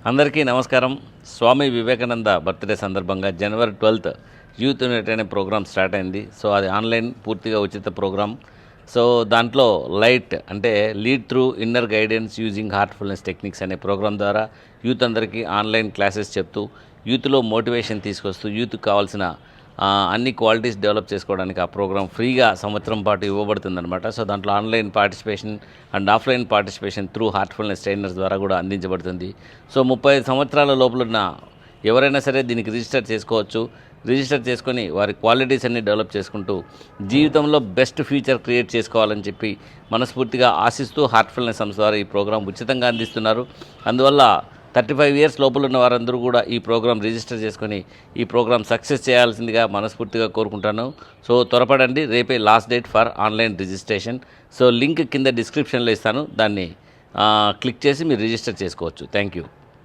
అందరికీ నమస్కారం. స్వామి వివేకానంద బర్త్డే సందర్భంగా జనవరి 12th యూత్ యూనిట్ అనే ప్రోగ్రామ్ స్టార్ట్ అయింది. సో అది ఆన్లైన్ పూర్తిగా ఉచిత ప్రోగ్రామ్. సో దాంట్లో లైట్ అంటే lead through inner guidance using Heartfulness techniques అనే ప్రోగ్రామ్ ద్వారా యూత్ అందరికీ ఆన్లైన్ క్లాసెస్ చెప్తూ యూత్లో మోటివేషన్ తీసుకొస్తూ యూత్కి కావాల్సిన అన్ని క్వాలిటీస్ డెవలప్ చేసుకోవడానికి ఆ ప్రోగ్రామ్ ఫ్రీగా సంవత్సరం పాటు ఇవ్వబడుతుందన్నమాట. సో దాంట్లో online participation and offline participation through Heartfulness trainers ద్వారా కూడా అందించబడుతుంది. సో 35 సంవత్సరాల లోపలున్న ఎవరైనా సరే దీనికి రిజిస్టర్ చేసుకోవచ్చు. రిజిస్టర్ చేసుకొని వారి క్వాలిటీస్ అన్ని డెవలప్ చేసుకుంటూ జీవితంలో బెస్ట్ ఫ్యూచర్ క్రియేట్ చేసుకోవాలని చెప్పి మనస్ఫూర్తిగా ఆశిస్తూ హార్ట్ఫుల్నెస్ సంస్థ ద్వారా ఈ ప్రోగ్రాం ఉచితంగా అందిస్తున్నారు. అందువల్ల 35 years లోపల ఉన్న వారందరూ కూడా ఈ ప్రోగ్రాం రిజిస్టర్ చేసుకొని ఈ ప్రోగ్రాం సక్సెస్ చేయాల్సిందిగా మనస్ఫూర్తిగా కోరుకుంటాను. సో త్వరపడండి, రేపే last date for online registration. So link కింద డిస్క్రిప్షన్లో ఇస్తాను, దాన్ని క్లిక్ చేసి మీరు రిజిస్టర్ చేసుకోవచ్చు. Thank you.